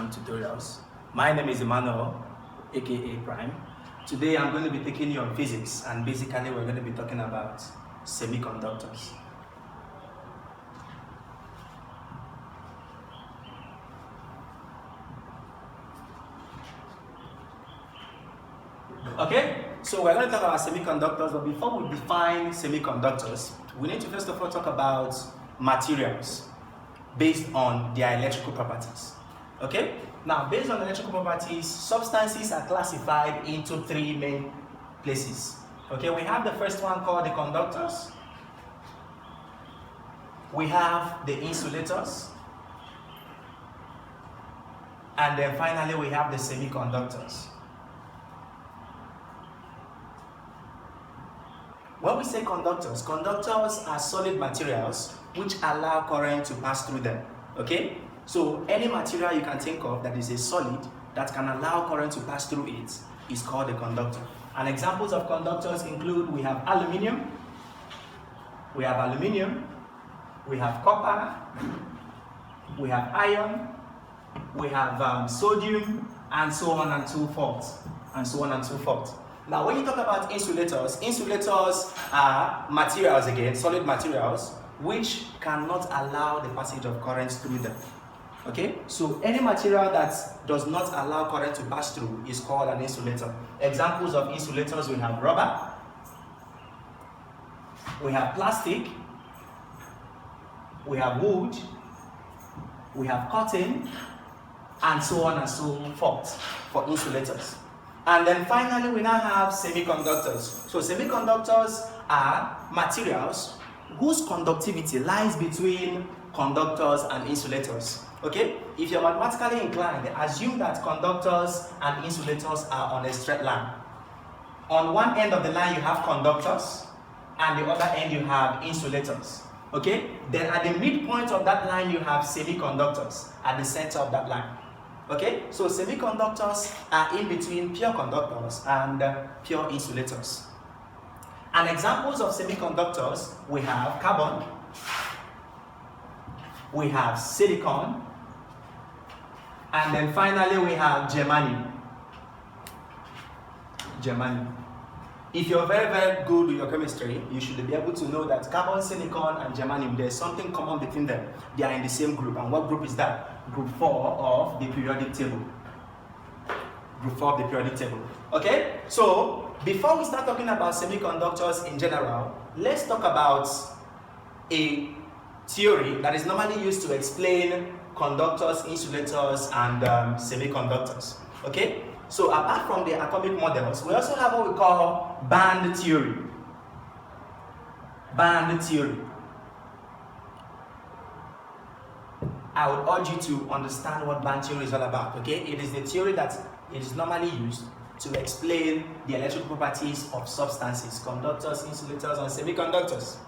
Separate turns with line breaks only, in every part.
and tutorials. My name is Emmanuel, aka Prime. Today I'm going to be taking you on physics, and basically we're going to be talking about semiconductors. Okay, so we're going to talk about semiconductors, but before we define semiconductors, we need to first of all talk about materials based on their electrical properties. Okay, now based on electrical properties, substances are classified into three main places. Okay, we have the first one called the conductors, we have the insulators, and then finally we have the semiconductors. When we say conductors, conductors are solid materials which allow current to pass through them. Okay? So any material you can think of that is a solid that can allow current to pass through it is called a conductor. And examples of conductors include we have aluminium, we have copper, we have iron, we have sodium, and so on and so forth, Now, when you talk about insulators, insulators are materials again, solid materials, which cannot allow the passage of current through them. Okay? So any material that does not allow current to pass through is called an insulator. Examples of insulators, we have rubber, we have plastic, we have wood, we have cotton, and so on and so forth for insulators. And then finally, we now have semiconductors. So semiconductors are materials whose conductivity lies between conductors and insulators. Okay? If you're mathematically inclined, assume that conductors and insulators are on a straight line. On one end of the line, you have conductors, and the other end, you have insulators. Okay? Then at the midpoint of that line, you have semiconductors at the center of that line. Okay, so semiconductors are in between pure conductors and pure insulators. And examples of semiconductors, we have carbon, we have silicon, and then finally we have germanium. If you're very, very good with your chemistry, you should be able to know that carbon, silicon, and germanium, there's something common between them. They are in the same group. And what group is that? Group 4 of the periodic table. Group 4 of the periodic table. Okay? So, before we start talking about semiconductors in general, let's talk about a theory that is normally used to explain conductors, insulators, and semiconductors. Okay? So apart from the atomic models, we also have what we call band theory. Band theory. I would urge you to understand what band theory is all about. Okay? It is the theory that is normally used to explain the electrical properties of substances, conductors, insulators, and semiconductors.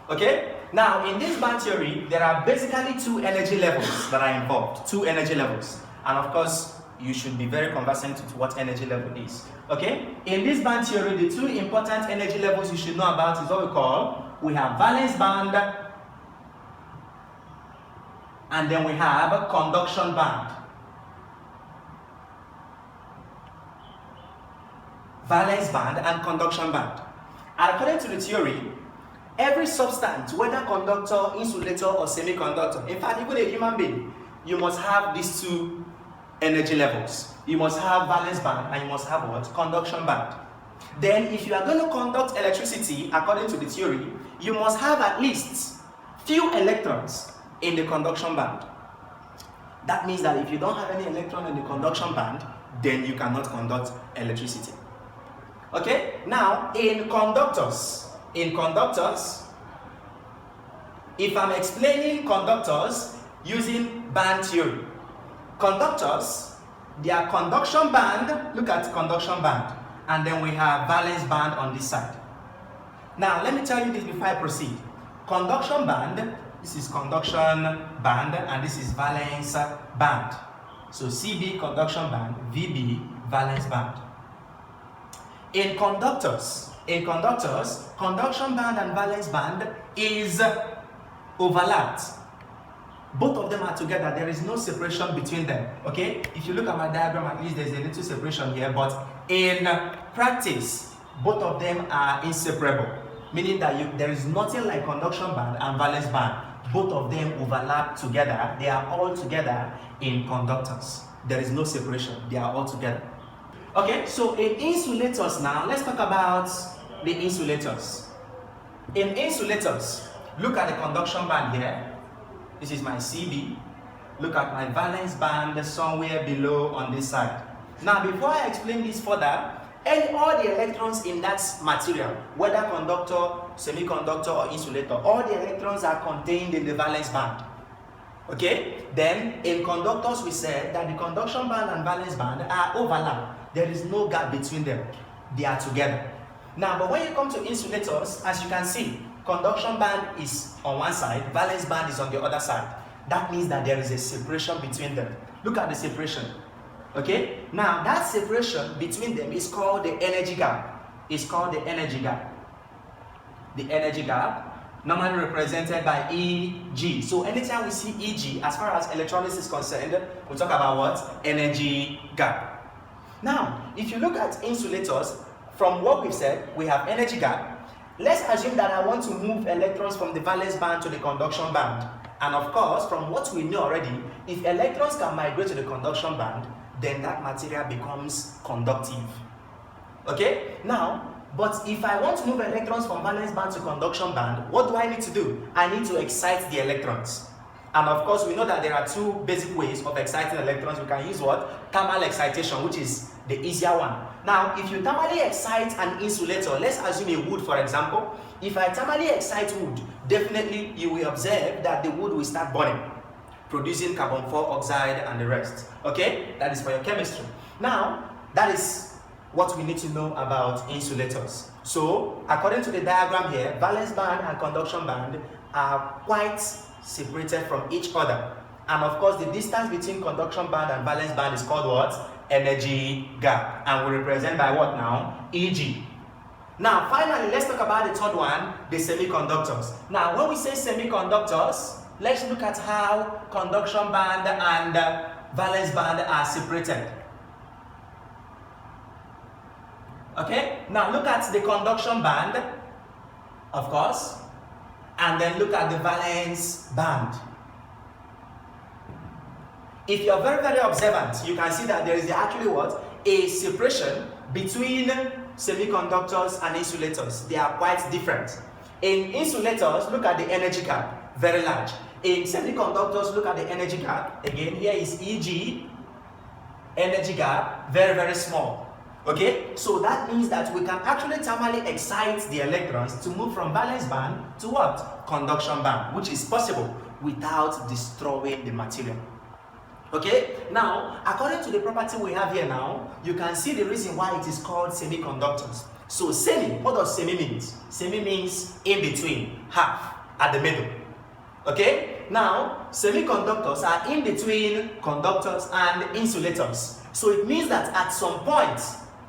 Okay? Now, in this band theory, there are basically two energy levels that are involved. Two energy levels. And of course, you should be very conversant with what energy level is. Okay? In this band theory, the two important energy levels you should know about is what we have valence band, and then we have a conduction band. Valence band and conduction band. And according to the theory, every substance, whether conductor, insulator, or semiconductor, in fact, even a human being, you must have these two energy levels. You must have valence band and you must have what? Conduction band. Then if you are going to conduct electricity according to the theory, you must have at least few electrons in the conduction band. That means that if you don't have any electron in the conduction band, then you cannot conduct electricity. Okay? Now, in conductors, if I'm explaining conductors using band theory, conductors, their conduction band, look at conduction band, and then we have valence band on this side. Now, let me tell you this before I proceed. Conduction band, this is conduction band, and this is valence band. So CB, conduction band, VB, valence band. In conductors, conduction band and valence band is overlapped. both of them are together. There is no separation between them. Okay, if you look at my diagram, at least there's a little separation here, but in practice, both of them are inseparable, meaning that there is nothing like conduction band and valence band. Both of them overlap together. They are all together in conductors. There is no separation. They are all together. Okay, so in insulators now, let's talk about the insulators. In insulators, look at the conduction band here. This is my CB. Look at my valence band somewhere below on this side. Now, before I explain this further, all the electrons in that material, whether conductor, semiconductor, or insulator, all the electrons are contained in the valence band. Okay? Then, in conductors, we said that the conduction band and valence band are overlap. There is no gap between them. They are together. Now, but when you come to insulators, as you can see, conduction band is on one side, valence band is on the other side. That means that there is a separation between them. Look at the separation. Okay? Now, that separation between them is called the energy gap. It's called the energy gap. The energy gap, normally represented by Eg. So, anytime we see Eg, as far as electronics is concerned, we talk about what? Energy gap. Now, if you look at insulators, from what we've said, we have energy gap. Let's assume that I want to move electrons from the valence band to the conduction band. And of course, from what we know already, if electrons can migrate to the conduction band, then that material becomes conductive. Okay? Now, but if I want to move electrons from valence band to conduction band, what do I need to do? I need to excite the electrons. And of course, we know that there are two basic ways of exciting electrons. We can use what? Thermal excitation, which is the easier one. Now, if you thermally excite an insulator, let's assume a wood, for example. If I thermally excite wood, definitely you will observe that the wood will start burning, producing carbon 4 oxide and the rest. Okay? That is for your chemistry. Now, that is what we need to know about insulators. So, according to the diagram here, valence band and conduction band are quite separated from each other. And of course, the distance between conduction band and valence band is called what? Energy gap. And we represent by what now? Eg. Now, finally, let's talk about the third one, the semiconductors. Now, when we say semiconductors, let's look at how conduction band and valence band are separated. Okay? Now, look at the conduction band, of course, and then look at the valence band. If you're very, very observant, you can see that there is actually what? A separation between semiconductors and insulators. They are quite different. In insulators, look at the energy gap, very large. In semiconductors, look at the energy gap. Again, here is Eg, energy gap, very, very small. Okay, so that means that we can actually thermally excite the electrons to move from valence band to what? Conduction band, which is possible without destroying the material. Okay, now according to the property we have here now, you can see the reason why it is called semiconductors. So semi, what does semi mean? Semi means in between, half, at the middle. Okay, now semiconductors are in between conductors and insulators. So it means that at some point,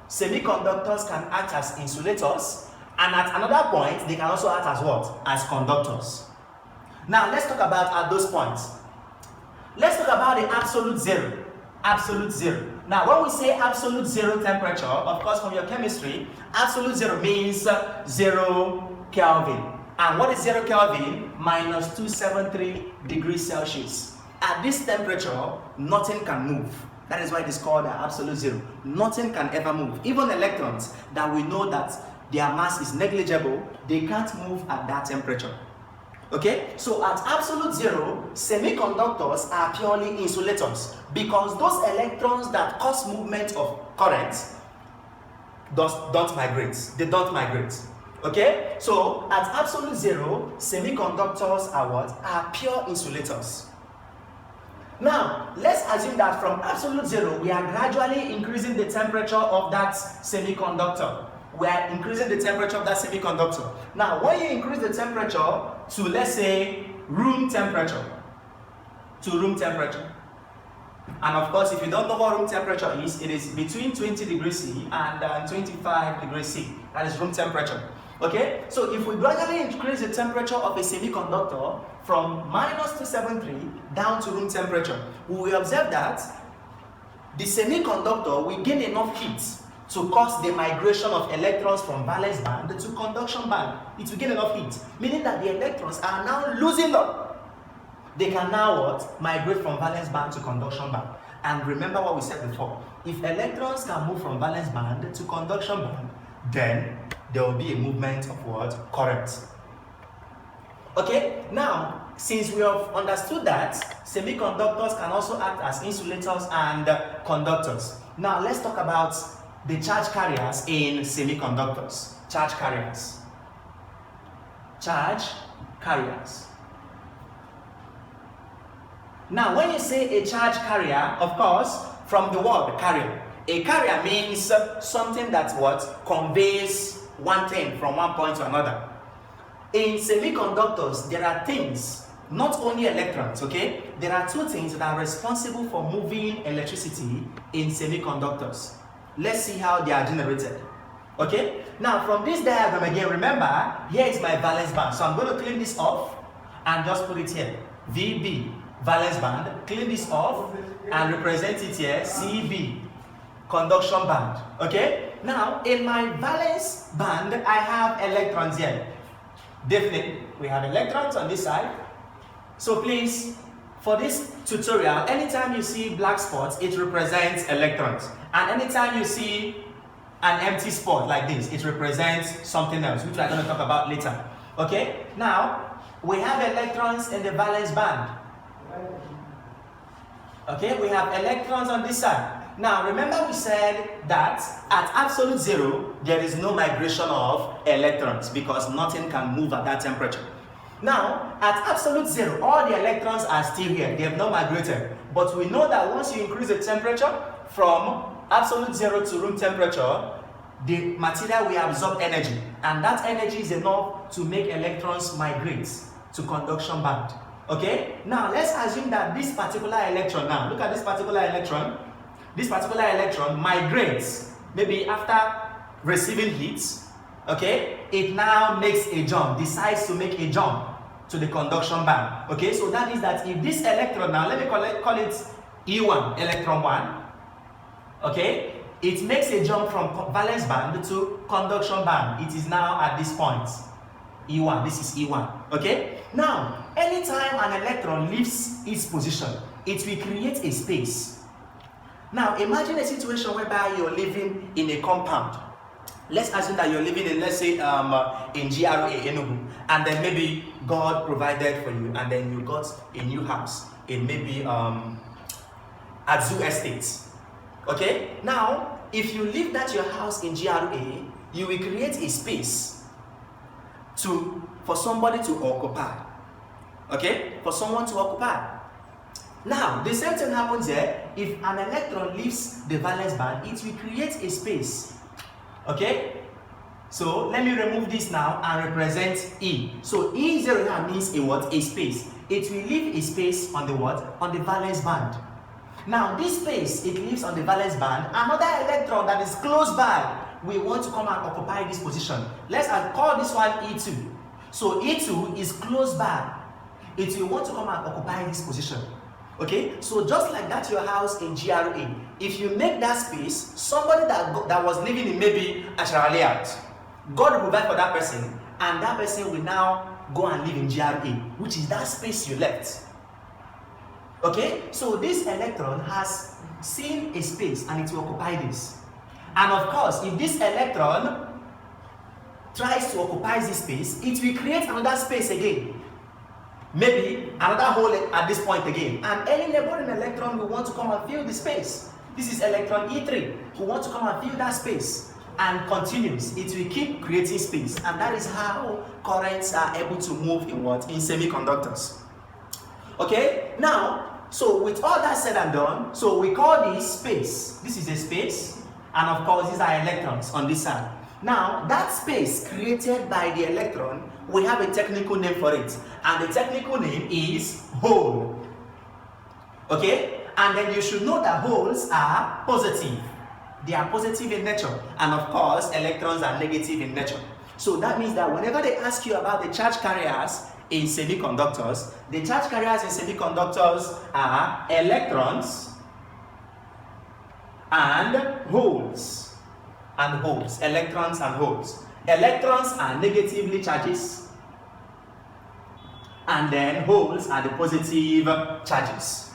semiconductors can act as insulators, and at another point, they can also act as what? As conductors. Now let's talk about at those points. Let's talk about the absolute zero. Absolute zero. Now, when we say absolute zero temperature, of course, from your chemistry, absolute zero means 0 Kelvin. And what is 0 Kelvin? Minus 273 degrees Celsius. At this temperature, nothing can move. That is why it is called the absolute zero. Nothing can ever move. Even electrons that we know that their mass is negligible, they can't move at that temperature. Okay, so at absolute zero, semiconductors are purely insulators because those electrons that cause movement of current don't migrate. They don't migrate. Okay, so at absolute zero, semiconductors are what? Are pure insulators. Now, let's assume that from absolute zero, we are gradually increasing the temperature of that semiconductor. We are increasing the temperature of that semiconductor. Now, when you increase the temperature to, let's say, room temperature, and of course, if you don't know what room temperature is, it is between 20 degrees C and 25 degrees C. That is room temperature. Okay, so if we gradually increase the temperature of a semiconductor from -273 down to room temperature, we will observe that the semiconductor will gain enough heat to cause the migration of electrons from valence band to conduction band. It will gain enough heat, meaning that the electrons are now losing up. They can now what? Migrate from valence band to conduction band. And remember what we said before, if electrons can move from valence band to conduction band, then there will be a movement of what? Current. Okay, now since we have understood that semiconductors can also act as insulators and conductors, now let's talk about the charge carriers in semiconductors. Charge carriers. Charge carriers. Now when you say a charge carrier, of course, from the word carrier, a carrier means something that what? Conveys one thing from one point to another. In semiconductors, there are things, not only electrons, okay? There are two things that are responsible for moving electricity in semiconductors. Let's see how they are generated. Okay? Now, from this diagram again, remember, here is my valence band. So I'm going to clean this off and just put it here. VB, valence band. Clean this off and represent it here. CB, conduction band. Okay? Now, in my valence band, I have electrons here. Definitely, we have electrons on this side. So please, for this tutorial, anytime you see black spots, it represents electrons. And anytime you see an empty spot like this, it represents something else, which we're going to talk about later. Okay? Now, we have electrons in the valence band. Okay? We have electrons on this side. Now, remember we said that at absolute zero, there is no migration of electrons because nothing can move at that temperature. Now, at absolute zero, all the electrons are still here. They have not migrated. But we know that once you increase the temperature from absolute zero to room temperature, the material will absorb energy. And that energy is enough to make electrons migrate to conduction band. Okay? Now, let's assume that this particular electron now, look at this particular electron. This particular electron migrates, maybe after receiving heat, okay, it now makes a jump, decides to make a jump to the conduction band. Okay, so that is that if this electron now, let me call it E1, electron 1, okay, it makes a jump from valence band to conduction band. It is now at this point, E1, this is E1, okay. Now, anytime an electron leaves its position, it will create a space. Now, imagine a situation whereby you're living in a compound. Let's assume that you're living in, let's say, in GRA, Enugu, and then maybe God provided for you, and then you got a new house in maybe Azu Estate. Okay? Now, if you leave that your house in GRA, you will create a space for somebody to occupy. Okay? For someone to occupy. Now, the same thing happens here. If an electron leaves the valence band, it will create a space. Okay? So, let me remove this now and represent E. So, E0 now means a what? A space. It will leave a space on the what? On the valence band. Now, this space, it leaves on the valence band. Another electron that is close by, we want to come and occupy this position. Let's call this one E2. So, E2 is close by. It will want to come and occupy this position. Okay, so just like that, your house in GRA, if you make that space, somebody that was living in maybe a layout, God will provide for that person, and that person will now go and live in GRA, which is that space you left. Okay, so this electron has seen a space and it will occupy this. And of course, if this electron tries to occupy this space, it will create another space again. Maybe another hole at this point again. And any neighboring electron will want to come and fill the space. This is electron E3 who wants to come and fill that space. And continues. It will keep creating space. And that is how currents are able to move in what? In semiconductors. Okay? Now, so with all that said and done, so we call this space. This is a space. And of course, these are electrons on this side. Now, that space created by the electron, we have a technical name for it. And the technical name is hole. Okay? And then you should know that holes are positive. They are positive in nature. And of course, electrons are negative in nature. So that means that whenever they ask you about the charge carriers in semiconductors, the charge carriers in semiconductors are electrons and holes. Electrons and holes. Electrons are negatively charges, and then holes are the positive charges.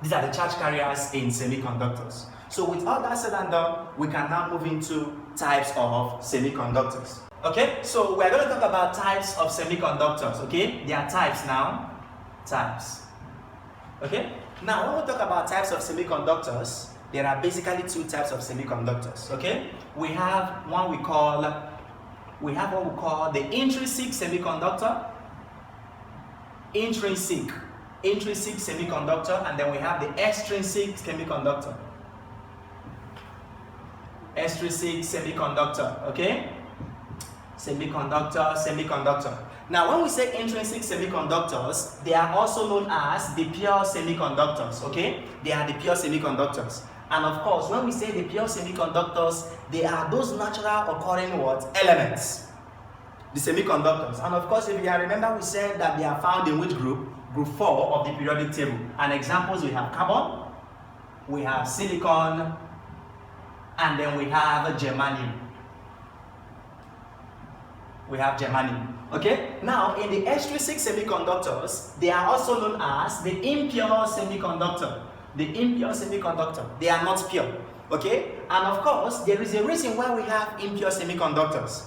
These are the charge carriers in semiconductors. So with all that said and done, we can now move into types of semiconductors. Okay, so we're going to talk about types of semiconductors. Okay, there are types now. Types. Okay, now when we talk about types of semiconductors, there are basically two types of semiconductors. Okay, we have what we call the intrinsic semiconductor. Intrinsic semiconductor, and then we have the extrinsic semiconductor. Extrinsic semiconductor, okay? Semiconductor. Now, when we say intrinsic semiconductors, they are also known as the pure semiconductors, okay? They are the pure semiconductors. And of course, when we say the pure semiconductors, they are those natural occurring what? Elements. The semiconductors. And of course, if you remember, we said that they are found in which group? Group 4 of the periodic table. And examples, we have carbon, we have silicon, and then we have germanium. Okay? Now, in the extrinsic semiconductors, they are also known as the impure semiconductor. They are not pure. Okay? And of course, there is a reason why we have impure semiconductors.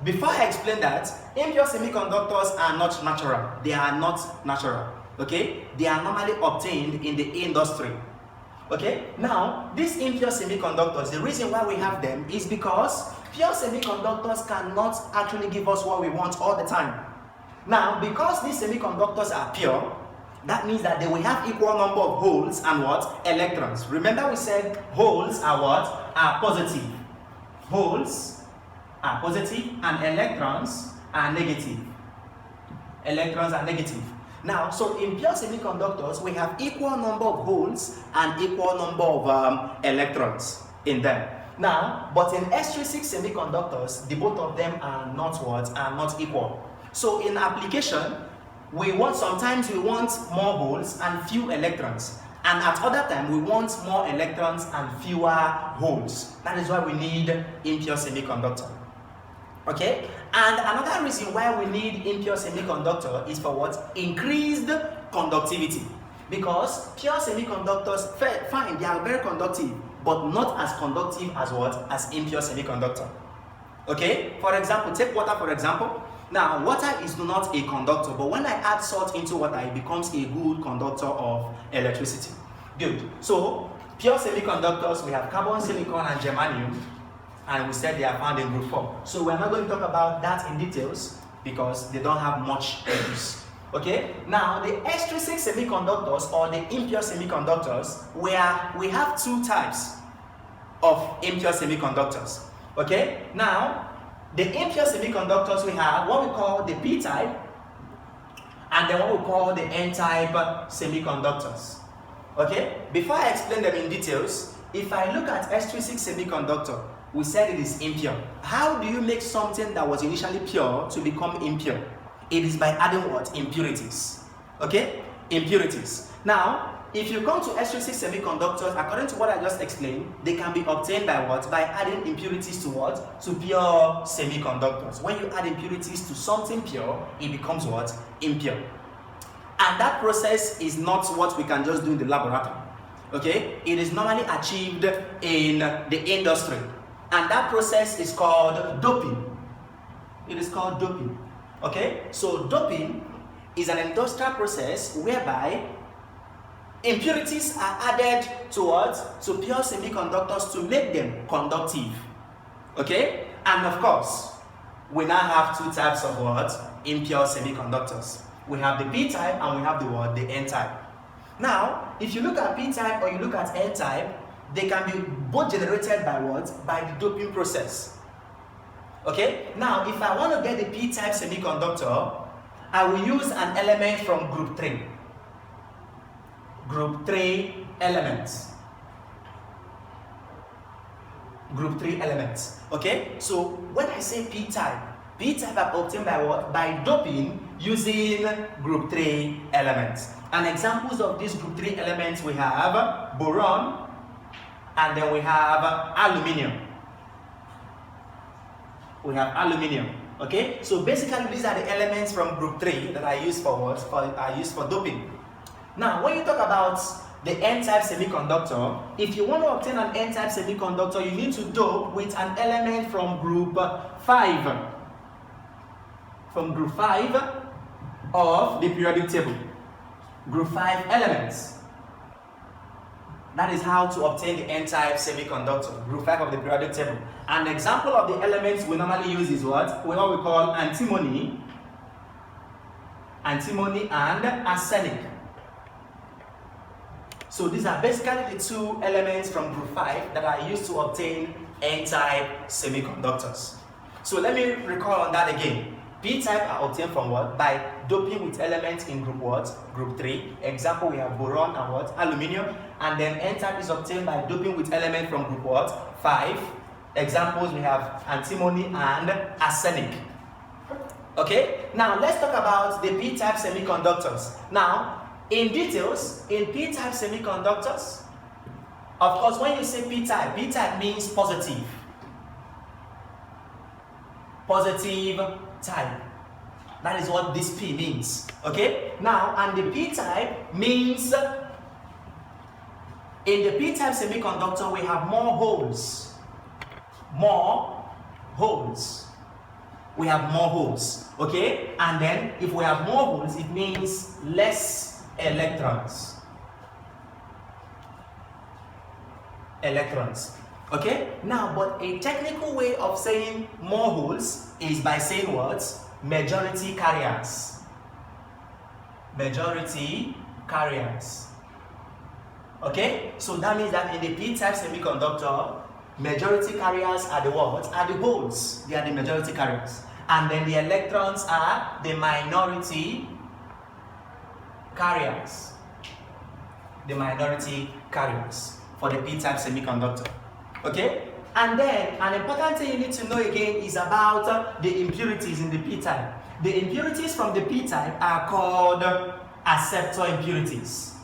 Before I explain that, impure semiconductors are not natural. They are not natural. Okay? They are normally obtained in the industry. Okay? Now, these impure semiconductors, the reason why we have them is because pure semiconductors cannot actually give us what we want all the time. Now, because these semiconductors are pure, that means that they will have equal number of holes and what? Electrons. Remember we said holes are what? Are positive. Holes are positive and electrons are negative. Now, so in pure semiconductors, we have equal number of holes and equal number of electrons in them. Now, but in extrinsic semiconductors, the both of them are not what? Are not equal. So in application, sometimes we want more holes and few electrons. And at other time, we want more electrons and fewer holes. That is why we need impure semiconductor. Okay? And another reason why we need impure semiconductor is for what? Increased conductivity. Because pure semiconductors, fine, they are very conductive, but not as conductive as what? As impure semiconductor. Okay? For example, take water for example. Now, water is not a conductor, but when I add salt into water, it becomes a good conductor of electricity. Good. So, pure semiconductors, we have carbon, silicon, and germanium. And we said they are found in group 4. So we're not going to talk about that in details because they don't have much use. Okay? Now, the extrinsic semiconductors or the impure semiconductors, where we have two types of impure semiconductors. Okay? Now, the impure semiconductors, we have what we call the p-type and then what we call the n-type semiconductors. Okay? Before I explain them in details, if I look at extrinsic semiconductor, we said it is impure. How do you make something that was initially pure to become impure? It is by adding what? Impurities. Okay? Impurities. Now, if you come to extrinsic semiconductors, according to what I just explained, they can be obtained by what? By adding impurities to what? To pure semiconductors. When you add impurities to something pure, it becomes what? Impure. And that process is not what we can just do in the laboratory. Okay? It is normally achieved in the industry. And that process is called doping. It is called doping. Okay? So doping is an industrial process whereby impurities are added to what? To pure semiconductors to make them conductive. Okay? And of course, we now have two types of what? Impure semiconductors. We have the p-type and we have the what? The n-type. Now, if you look at p-type or you look at n-type, they can be both generated by what? By the doping process. Okay? Now, if I want to get the p-type semiconductor, I will use an element from group 3. Group 3 elements. Group 3 elements. Okay? So, when I say p-type, P-type are obtained by what? By doping using group 3 elements. And examples of these group 3 elements, we have boron, and then we have aluminium. We have aluminium. Okay, so basically these are the elements from group 3 that I use for what? I use for doping. Now, when you talk about the N-type semiconductor, if you want to obtain an N-type semiconductor, you need to dope with an element from group 5. From group 5 of the periodic table. Group 5 elements. That is how to obtain the N-type semiconductor, group 5 of the periodic table. An example of the elements we normally use is what we call antimony, and arsenic. So these are basically the two elements from group 5 that are used to obtain N-type semiconductors. So let me recall on that again. P-type are obtained from what? By doping with elements in group what? Group 3. Example, we have boron and what? Aluminium. And then N-type is obtained by doping with elements from group what? 5. Examples, we have antimony and arsenic. Okay? Now, let's talk about the P-type semiconductors. Now, in details, in P-type semiconductors, of course, when you say P-type means positive. Positive type. That is what this P means. Okay? Now, and the P-type means, in the P-type semiconductor, we have more holes. More holes. We have more holes. Okay? And then, if we have more holes, it means less electrons. Electrons. Okay? Now, but a technical way of saying more holes is by saying what? Majority carriers. Majority carriers. Okay? So that means that in the P-type semiconductor, majority carriers are the what? Are the holes. They are the majority carriers. And then the electrons are the minority carriers. The minority carriers for the P-type semiconductor. Okay? And then, an important thing you need to know again is about the impurities in the P-type. The impurities from the P-type are called acceptor impurities.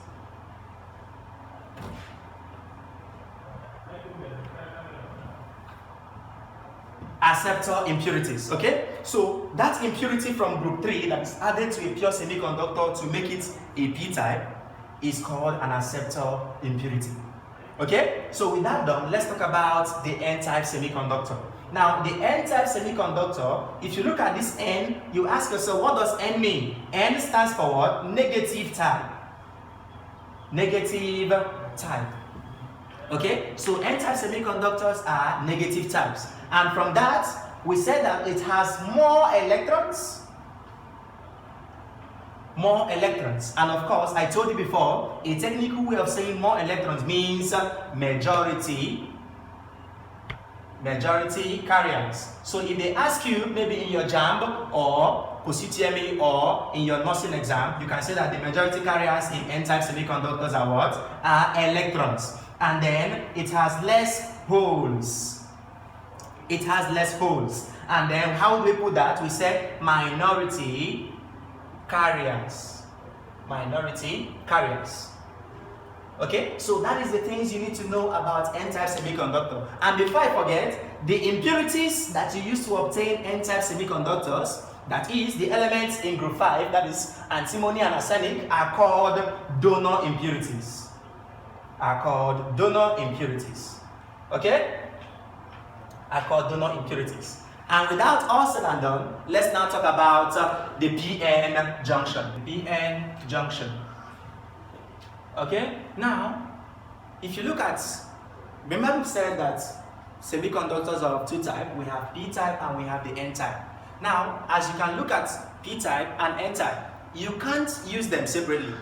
Acceptor impurities, okay? So, that impurity from group 3 that is added to a pure semiconductor to make it a P-type is called an acceptor impurity. Okay, so with that done, let's talk about the N-type semiconductor. Now, the N-type semiconductor, if you look at this N, you ask yourself, what does N mean? N stands for what? Negative type. Negative type. Okay, so N-type semiconductors are negative types. And from that, we said that it has more electrons. More electrons. And of course, I told you before, a technical way of saying more electrons means majority carriers. So if they ask you, maybe in your JAMB or post-UTME or in your nursing exam, you can say that the majority carriers in N-type semiconductors are what? Are electrons. And then it has less holes. It has less holes. And then how do we put that? We say minority carriers. Minority carriers. Okay, so that is the things you need to know about N-type semiconductor. And before I forget, the impurities that you use to obtain N-type semiconductors, that is the elements in group 5, that is antimony and arsenic, are called donor impurities. Are called donor impurities. Okay? Are called donor impurities. And without all said and done, let's now talk about the PN junction. The PN junction. Okay? Now, if you look at, remember we said that semiconductors are of two types. We have P-type and we have the N-type. Now, as you can look at P-type and N-type, you can't use them separately.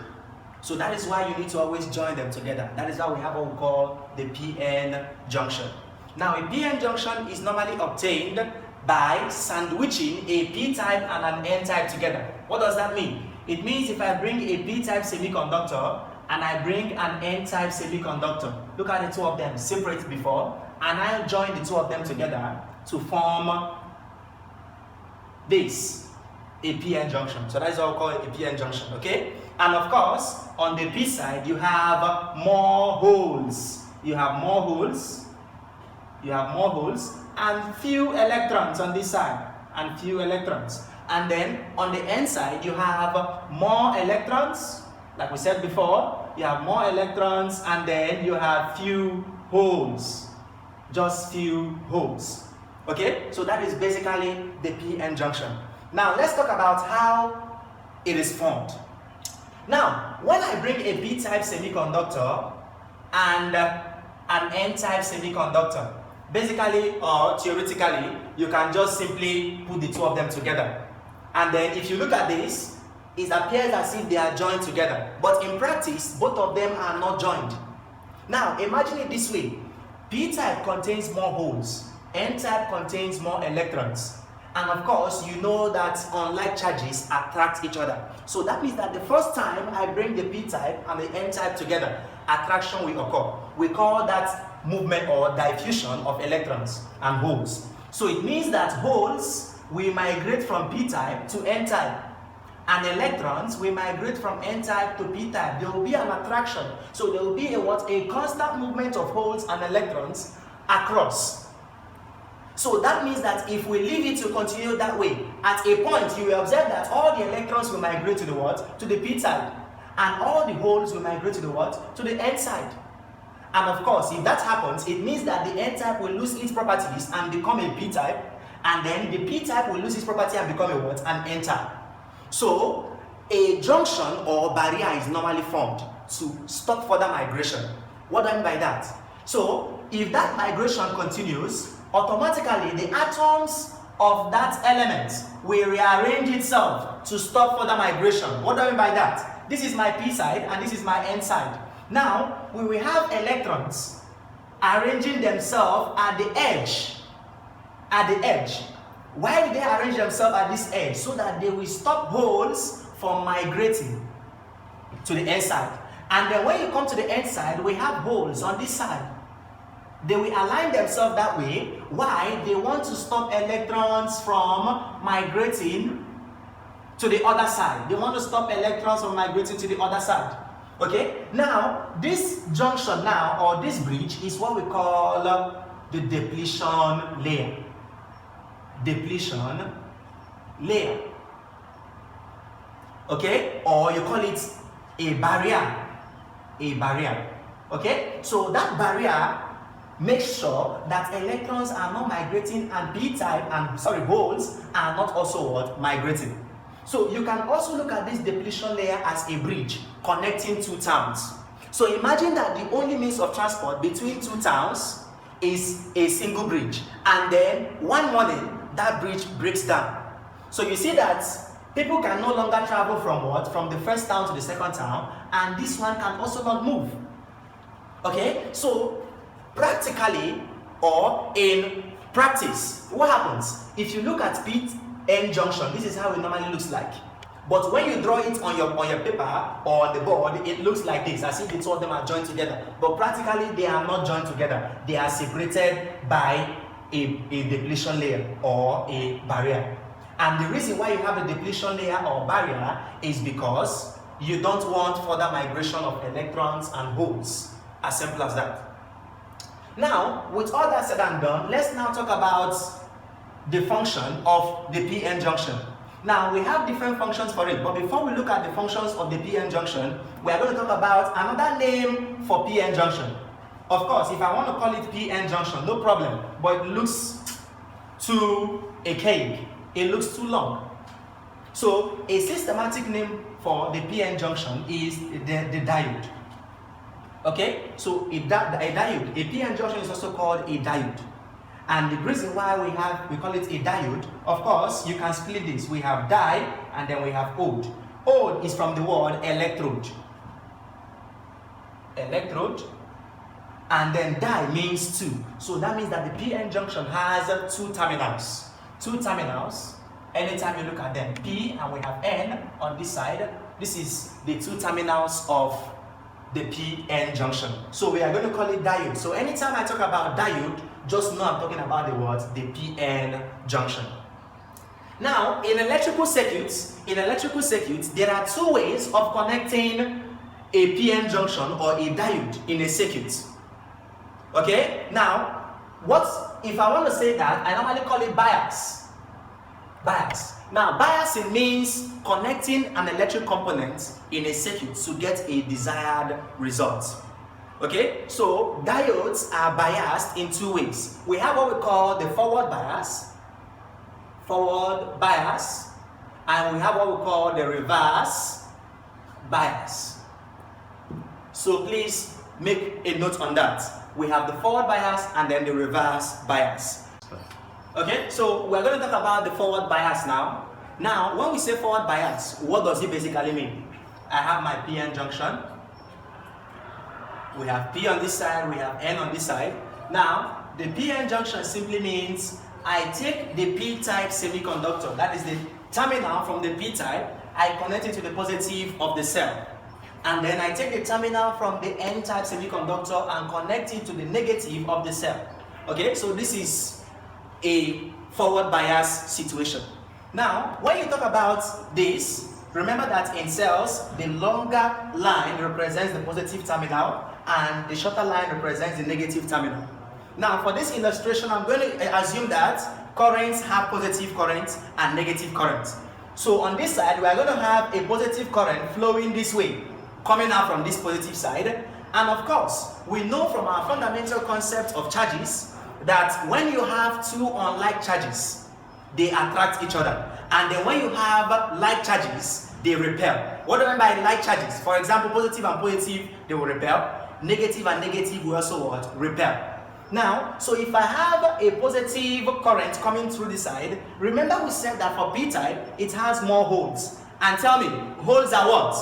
So that is why you need to always join them together. That is why we have what we call the PN junction. Now, a PN junction is normally obtained by sandwiching a P-type and an N-type together. What does that mean? It means if I bring a P-type semiconductor and I bring an N-type semiconductor, look at the two of them separate before, and I join the two of them together to form this a p-n junction. So that's what we call a p-n junction, okay? And of course, on the p side, you have more holes. You have more holes. You have more holes and few electrons on this side, and few electrons. And then on the n side, you have more electrons. Like we said before, you have more electrons, and then you have few holes. Just few holes. Okay? So that is basically the p-n junction. Now let's talk about how it is formed. Now, when I bring a p-type semiconductor and an n-type semiconductor, basically or theoretically, you can just simply put the two of them together. And then if you look at this, it appears as if they are joined together. But in practice, both of them are not joined. Now, imagine it this way. P-type contains more holes. N-type contains more electrons. And of course, you know that unlike charges attract each other. So that means that the first time I bring the p-type and the n-type together, attraction will occur. We call that movement or diffusion of electrons and holes. So it means that holes will migrate from p-type to n-type. And electrons will migrate from n-type to p-type. There will be an attraction. So there will be a constant movement of holes and electrons across. So that means that if we leave it to continue that way, at a point you will observe that all the electrons will migrate to the what? To the p-side. And all the holes will migrate to the what? To the n-side. And of course, if that happens, it means that the n-type will lose its properties and become a p-type. And then the p-type will lose its property and become a what? An n-type. So a junction or barrier is normally formed to stop further migration. What do I mean by that? So if that migration continues, automatically the atoms of that element will rearrange itself to stop further migration. What do I mean by that? This is my p side and this is my n side. Now we will have electrons arranging themselves at the edge. Why do they arrange themselves at this edge? So that they will stop holes from migrating to the n side. And then when you come to the n side, we have holes on this side. They will align themselves that way. Why? They want to stop electrons from migrating to the other side. They want to stop electrons from migrating to the other side. Okay? Now, this junction now, or this bridge, is what we call the depletion layer. Depletion layer. Okay? Or you call it a barrier. A barrier. Okay? So that barrier makes sure that electrons are not migrating and p-type and holes are not also what? Migrating. So you can also look at this depletion layer as a bridge connecting two towns. So imagine that the only means of transport between two towns is a single bridge, and then one morning that bridge breaks down. So you see that people can no longer travel from what? From the first town to the second town, and this one can also not move. Okay? So practically or in practice, what happens? If you look at p-n junction, this is how it normally looks like. But when you draw it on your paper or on the board, it looks like this, as if the two of them are joined together. But practically, they are not joined together. They are separated by a depletion layer or a barrier. And the reason why you have a depletion layer or barrier is because you don't want further migration of electrons and holes. As simple as that. Now, with all that said and done, let's now talk about the function of the p-n junction. Now, we have different functions for it, but before we look at the functions of the p-n junction, we are going to talk about another name for p-n junction. Of course, if I want to call it p-n junction, no problem, but it looks too archaic. It looks too long. So, a systematic name for the p-n junction is the diode. Okay, so a diode, a p-n junction is also called a diode. And the reason why we call it a diode, of course, you can split this. We have di and then we have ode. Ode is from the word electrode. Electrode. And then di means two. So that means that the p-n junction has two terminals. Two terminals. Anytime you look at them, p and we have n on this side. This is the two terminals of the p-n junction. So we are going to call it diode. So anytime I talk about diode, just know I'm talking about the word, the p-n junction. Now, in electrical circuits, there are two ways of connecting a PN junction or a diode in a circuit. Okay? Now, if I want to say that, I normally call it bias. Bias. Now, biasing means connecting an electric component in a circuit to get a desired result. Okay? So, diodes are biased in two ways. We have what we call the forward bias, and we have what we call the reverse bias. So please make a note on that. We have the forward bias and then the reverse bias. Okay, so we're going to talk about the forward bias now. Now, when we say forward bias, what does it basically mean? I have my PN junction. We have P on this side, we have N on this side. Now, the PN junction simply means I take the P-type semiconductor, that is the terminal from the P-type, I connect it to the positive of the cell. And then I take the terminal from the N-type semiconductor and connect it to the negative of the cell. Okay, so this is a forward bias situation. Now, when you talk about this, remember that in cells, the longer line represents the positive terminal and the shorter line represents the negative terminal. Now, for this illustration, I'm going to assume that currents have positive current and negative current. So on this side, we are going to have a positive current flowing this way, coming out from this positive side. And of course, we know from our fundamental concept of charges that when you have two unlike charges, they attract each other. And then when you have like charges, they repel. What do I mean by like charges? For example, positive and positive, they will repel. Negative and negative will also what? Repel. Now, so if I have a positive current coming through the side, remember we said that for P-type, it has more holes. And tell me, holes are what?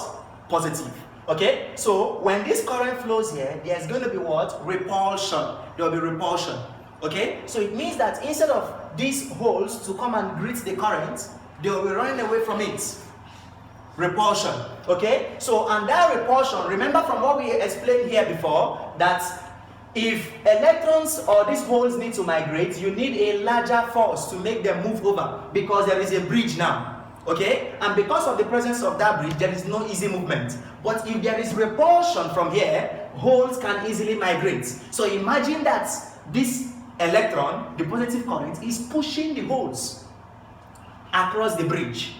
Positive. Okay? So when this current flows here, there's going to be what? Repulsion. There will be repulsion. Okay? So it means that instead of these holes to come and greet the current, they will be running away from it. Repulsion. Okay? So, and that repulsion, remember from what we explained here before, that if electrons or these holes need to migrate, you need a larger force to make them move over because there is a bridge now. Okay? And because of the presence of that bridge, there is no easy movement. But if there is repulsion from here, holes can easily migrate. So imagine that this electron, the positive current, is pushing the holes across the bridge.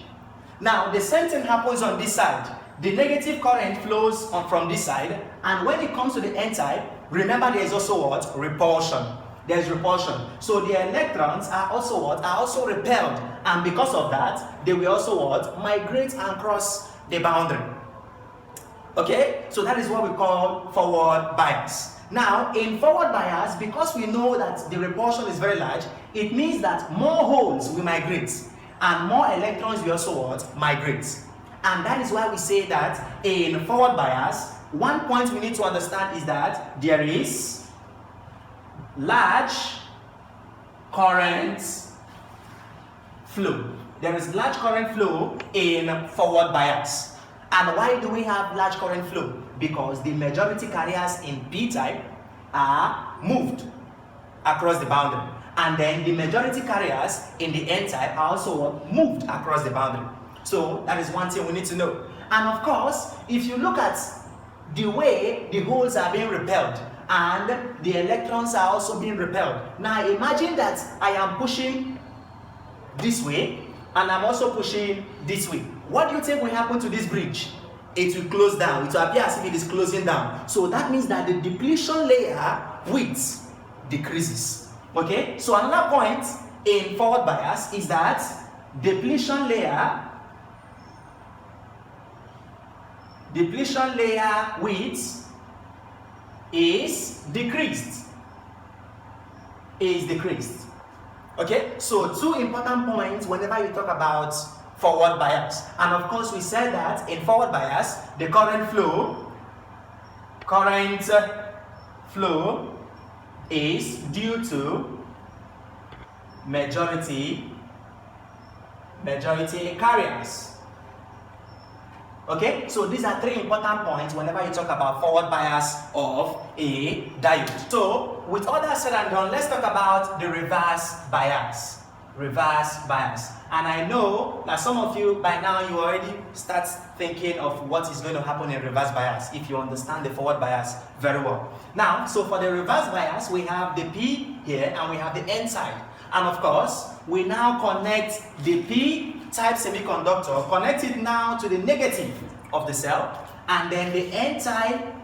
Now, the same thing happens on this side. The negative current flows from this side, and when it comes to the N-type, remember there is also what? Repulsion. There is repulsion. So the electrons are also what? Are also repelled, and because of that, they will also what? Migrate and cross the boundary. Okay? So that is what we call forward bias. Now, in forward bias, because we know that the repulsion is very large, it means that more holes will migrate and more electrons will also what? Migrate. And that is why we say that in forward bias, one point we need to understand is that there is large current flow. There is large current flow in forward bias. And why do we have large current flow? Because the majority carriers in P-type are moved across the boundary. And then the majority carriers in the N-type are also moved across the boundary. So that is one thing we need to know. And of course, if you look at the way the holes are being repelled and the electrons are also being repelled. Now imagine that I am pushing this way and I'm also pushing this way. What do you think will happen to this bridge? It will close down. It will appear as if it is closing down. So that means that the depletion layer width decreases. Okay? So another point in forward bias is that depletion layer width is decreased. Okay? So two important points whenever you talk about forward bias. And of course we said that in forward bias, the current flow is due to majority carriers. Okay, so these are three important points whenever you talk about forward bias of a diode. So with all that said and done, let's talk about the reverse bias. reverse bias. And I know that some of you by now you already start thinking of what is going to happen in reverse bias if you understand the forward bias very well. Now, so for the reverse bias, we have the P here and we have the N side. And of course, we now connect the P-type semiconductor, connect it now to the negative of the cell, and then the N-type,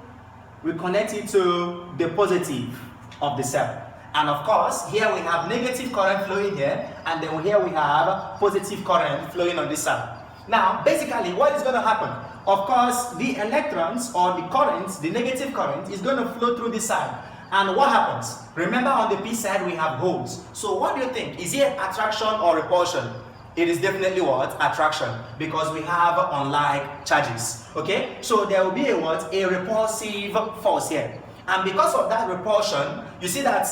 we connect it to the positive of the cell. And of course, here we have negative current flowing here, and then here we have positive current flowing on this side. Now, basically, what is going to happen? Of course, the electrons or the current, the negative current, is going to flow through this side. And what happens? Remember, on the P side, we have holes. So what do you think? Is it attraction or repulsion? It is definitely what? Attraction, because we have unlike charges. Okay? So there will be a what? A repulsive force here. And because of that repulsion, you see that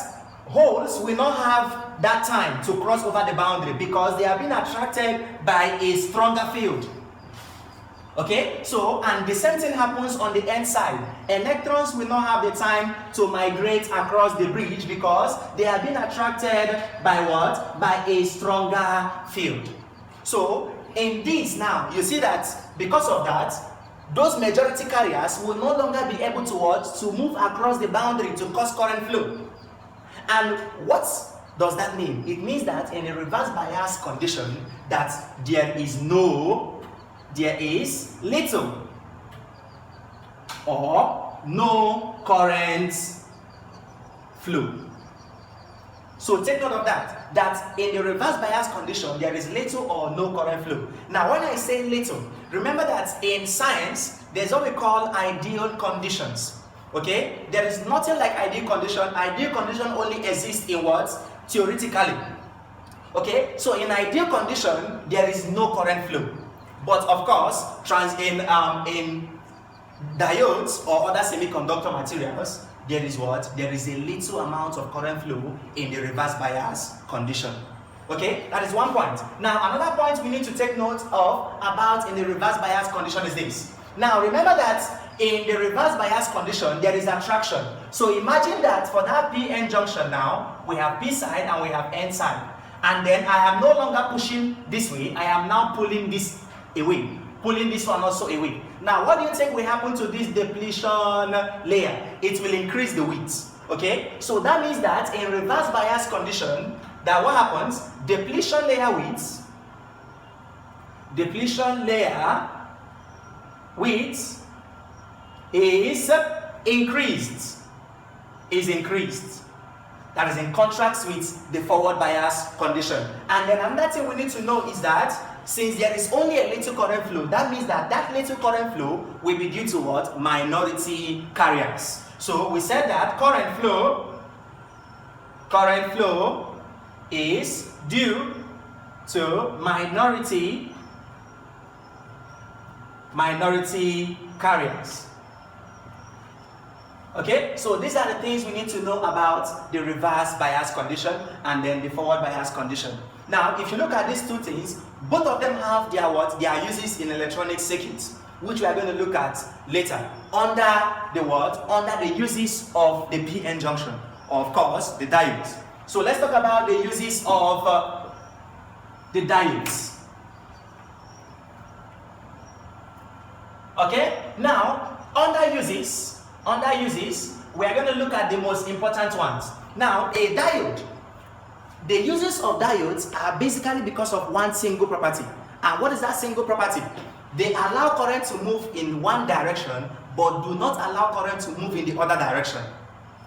holes will not have that time to cross over the boundary because they have been attracted by a stronger field. Okay, so and the same thing happens on the N side. Electrons will not have the time to migrate across the bridge because they have been attracted by what? By a stronger field. So in this now, you see that because of that, those majority carriers will no longer be able to what? To move across the boundary to cause current flow. And what does that mean? It means that in a reverse bias condition that there is little or no current flow. So take note of that in the reverse bias condition, there is little or no current flow. Now, when I say little, remember that in science, there's what we call ideal conditions. Okay? There is nothing like ideal condition. Ideal condition only exists in what? Theoretically. Okay? So in ideal condition, there is no current flow. But of course, in diodes or other semiconductor materials, there is what? There is a little amount of current flow in the reverse bias condition. Okay, that is one point. Now, another point we need to take note of about in the reverse bias condition is this. Now, remember that in the reverse bias condition, there is attraction. So imagine that for that P-N junction now, we have P side and we have N side. And then I am no longer pushing this way, I am now pulling this away, pulling this one also away. Now, what do you think will happen to this depletion layer? It will increase the width. Okay, so that means that in reverse bias condition, that what happens? Depletion layer width is increased. That is in contrast with the forward bias condition. And then another thing we need to know is that since there is only a little current flow, that means that that little current flow will be due to what? Minority carriers. So we said that current flow is due to minority carriers. Okay, so these are the things we need to know about the reverse bias condition and then the forward bias condition. Now, if you look at these two things, both of them have their what? Their uses in electronic circuits, which we are going to look at later under the what? Under the uses of the P-N junction, of course, the diodes. So let's talk about the uses of the diodes. Okay, now under uses, we are going to look at the most important ones. Now, a diode, the uses of diodes are basically because of one single property. And what is that single property? They allow current to move in one direction, but do not allow current to move in the other direction.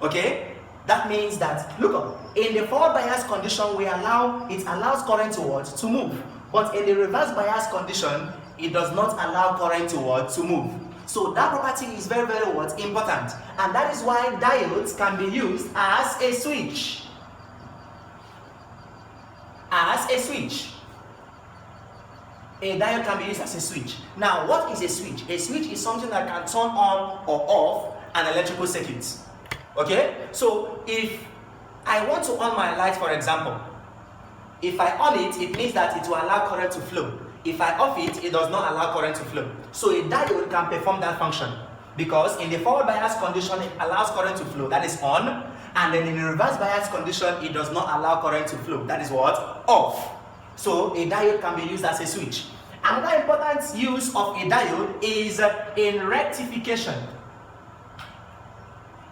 Okay? That means that, look up, in the forward bias condition, it allows current to move. But in the reverse bias condition, it does not allow current to move. So that property is very, very important. And that is why diodes can be used as a switch. A diode can be used as a switch. Now, what is a switch? A switch is something that can turn on or off an electrical circuit. Okay? So, if I want to on my light, for example, if I on it, it means that it will allow current to flow. If I off it, it does not allow current to flow. So, a diode can perform that function because in the forward bias condition, it allows current to flow. That is on. And then in a reverse bias condition, it does not allow current to flow. That is what? Off. So a diode can be used as a switch. Another important use of a diode is in rectification.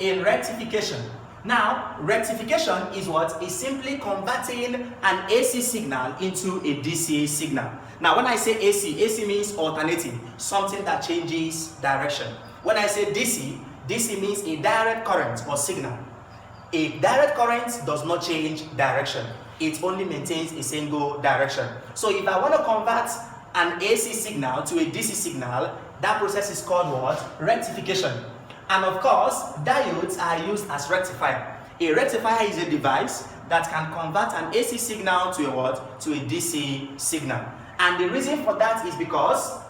In rectification. Now, rectification is what? Is simply converting an AC signal into a DC signal. Now, when I say AC, AC means alternating, something that changes direction. When I say DC, DC means a direct current or signal. A direct current does not change direction. It only maintains a single direction. So if I want to convert an AC signal to a DC signal, that process is called what? Rectification. And of course, diodes are used as rectifier. A rectifier is a device that can convert an AC signal to a what? To a DC signal. And the reason for that is because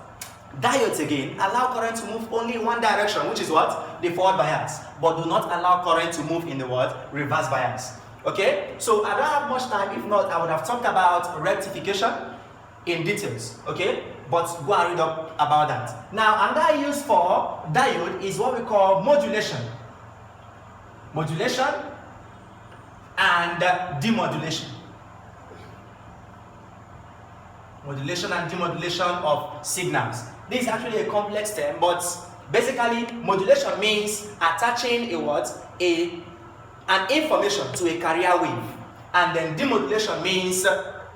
diodes again allow current to move only in one direction, which is what? The forward bias, but do not allow current to move in the what? Reverse bias. Okay? So I don't have much time. If not, I would have talked about rectification in details. Okay? But go and read up about that. Now, another use for diode is what we call modulation. Modulation and demodulation. Modulation and demodulation of signals. This is actually a complex term, but basically modulation means attaching a what? An information to a carrier wave. And then demodulation means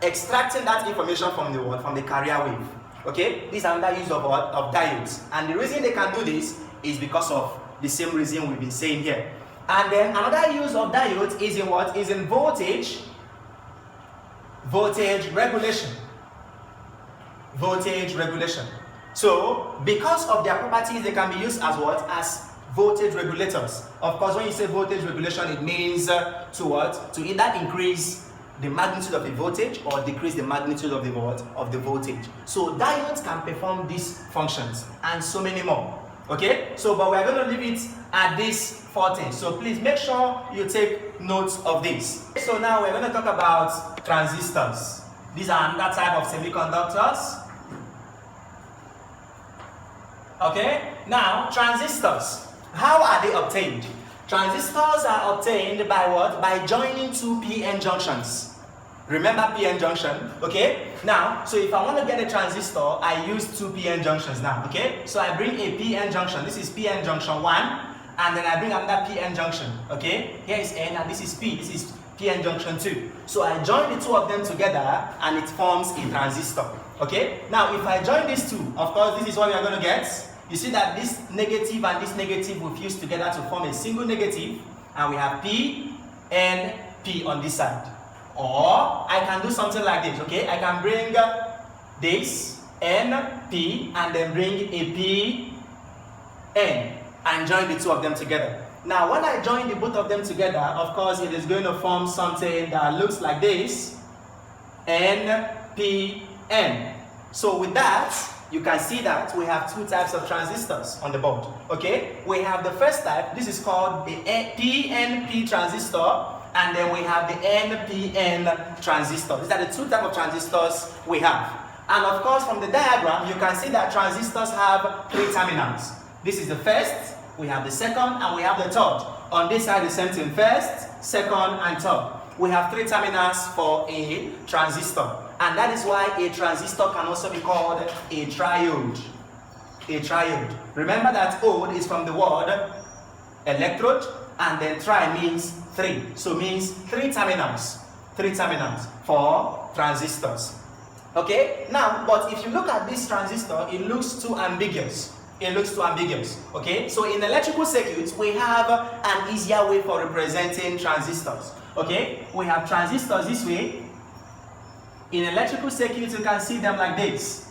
extracting that information from the what? From the carrier wave. Okay, this is another use of what? Of diodes. And the reason they can do this is because of the same reason we've been saying here. And then another use of diodes is in what? Is in voltage regulation. Voltage regulation. So, because of their properties, they can be used as what? As voltage regulators. Of course, when you say voltage regulation, it means to what? To either increase the magnitude of the voltage or decrease the magnitude of the what? Of the voltage. So diodes can perform these functions and so many more. Okay? So, but we are going to leave it at these 4 things. So please make sure you take notes of this. So now we're going to talk about transistors. These are another type of semiconductors. Okay? Now, transistors. How are they obtained? Transistors are obtained by what? By joining two p-n junctions. Remember p-n junction, okay? Now, so if I want to get a transistor, I use two p-n junctions now, okay? So I bring a p-n junction. This is p-n junction 1, and then I bring another p-n junction, okay? Here is n, and this is p. This is p-n junction 2. So I join the two of them together, and it forms a transistor, okay? Now, if I join these two, of course, this is what we are going to get. You see that this negative and this negative will fuse together to form a single negative, and we have P and P on this side. Or I can do something like this, okay? I can bring this N, P, and then bring a P, N, and join the two of them together. Now, when I join the both of them together, of course, it is going to form something that looks like this, N, P, N. So with that, you can see that we have two types of transistors on the board. Okay, we have the first type. This is called the PNP transistor, and then we have the NPN transistor. These are the two types of transistors we have. And of course, from the diagram, you can see that transistors have 3 terminals. This is the first, we have the second, and we have the third. On this side, the same thing: first, second, and third. We have 3 terminals for a transistor. And that is why a transistor can also be called a triode. A triode. Remember that ode is from the word electrode, and then tri means 3. So means 3 terminals. 3 terminals for transistors. Okay? Now, but if you look at this transistor, it looks too ambiguous. It looks too ambiguous. Okay? So in electrical circuits, we have an easier way for representing transistors. Okay? We have transistors this way. In electrical circuits, you can see them like this.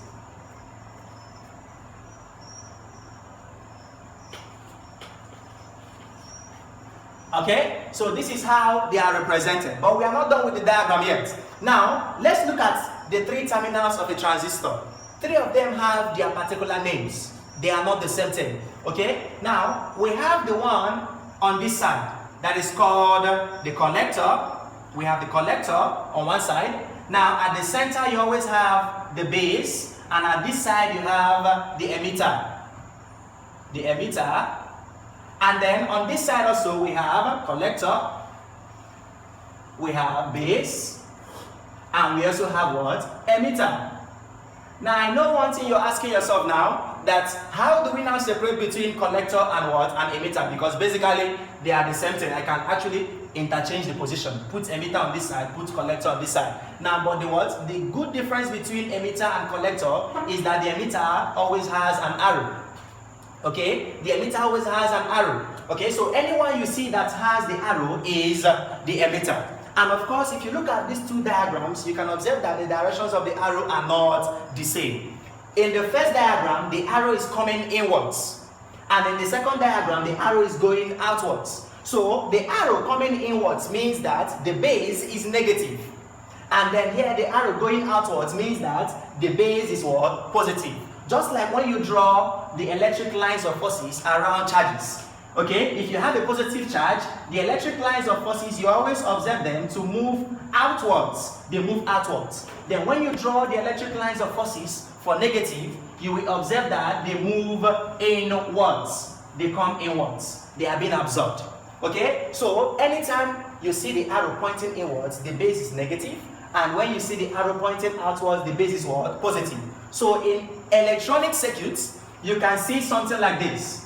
Okay, so this is how they are represented. But we are not done with the diagram yet. Now, let's look at the 3 terminals of a transistor. 3 of them have their particular names. They are not the same thing. Okay, now we have the one on this side that is called the collector. We have the collector on one side. Now, at the center, you always have the base, and at this side, you have the emitter. The emitter. And then on this side also, we have collector, we have base, and we also have what? Emitter. Now I know one thing you're asking yourself now, that how do we now separate between collector and what? And emitter? Because basically they are the same thing. I can actually interchange the position, put emitter on this side, put collector on this side. Now but the good difference between emitter and collector is that the emitter always has an arrow. Okay, the emitter always has an arrow. Okay, so anyone you see that has the arrow is the emitter. And of course, if you look at these two diagrams, you can observe that the directions of the arrow are not the same. In the first diagram, the arrow is coming inwards, and in the second diagram, the arrow is going outwards. So the arrow coming inwards means that the base is negative, and then here the arrow going outwards means that the base is what? Positive. Just like when you draw the electric lines of forces around charges. Okay, if you have a positive charge, the electric lines of forces, you always observe them to move outwards. They move outwards. Then when you draw the electric lines of forces for negative, you will observe that they move inwards. They come inwards. They are being absorbed. Okay, so anytime you see the arrow pointing inwards, the base is negative. And when you see the arrow pointing outwards, the base is what? Positive. So in electronic circuits, you can see something like this.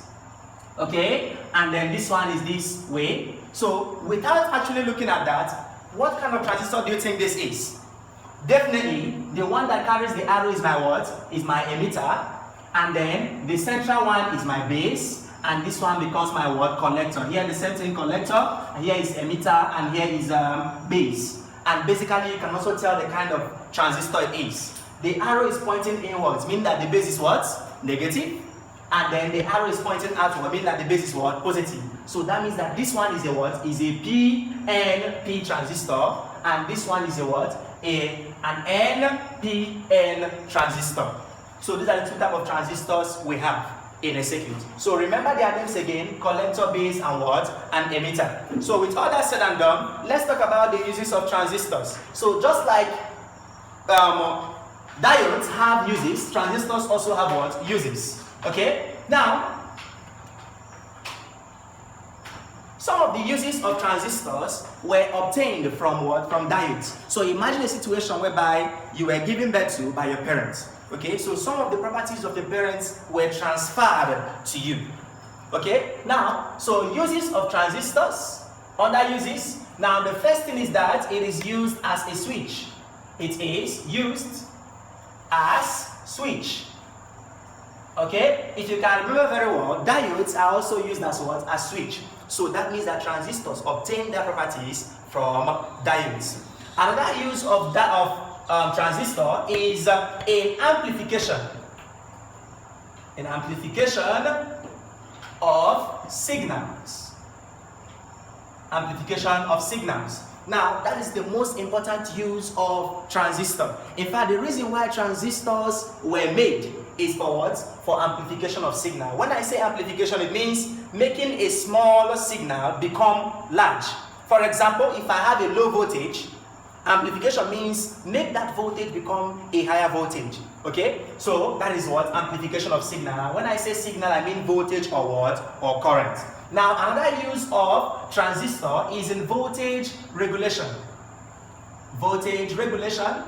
Okay, and then this one is this way. So without actually looking at that, what kind of transistor do you think this is? Definitely the one that carries the arrow is my what? Is my emitter, and then the central one is my base, and this one becomes my what? Collector. Here the same thing, collector, and here is emitter, and here is base. And basically you can also tell the kind of transistor it is. The arrow is pointing inwards, meaning that the base is what? Negative. And then the arrow is pointing outward, meaning that the base is what? Positive. So that means that this one is a what? Is a PNP transistor, and this one is a what? An NPN transistor. So these are the two types of transistors we have in a circuit. So remember their names again: collector, base, and what? And emitter. So with all that said and done, let's talk about the uses of transistors. So just like diodes have uses, transistors also have what? Uses. Okay, now some of the uses of transistors were obtained from what? From diodes. So imagine a situation whereby you were given birth to by your parents. Okay, so some of the properties of the parents were transferred to you. Okay, now, so uses of transistors, other uses. Now the first thing is that it is used as a switch. It is used as switch. Okay, if you can remember very well, diodes are also used as what? As switch. So that means that transistors obtain their properties from diodes. Another use of transistor is in amplification. An amplification of signals. Amplification of signals. Now, that is the most important use of transistor. In fact, the reason why transistors were made is for what? For amplification of signal. When I say amplification, it means making a small signal become large. For example, if I have a low voltage, amplification means make that voltage become a higher voltage. Okay? So that is what? Amplification of signal. When I say signal, I mean voltage or what? Or current. Now, another use of transistor is in voltage regulation. Voltage regulation.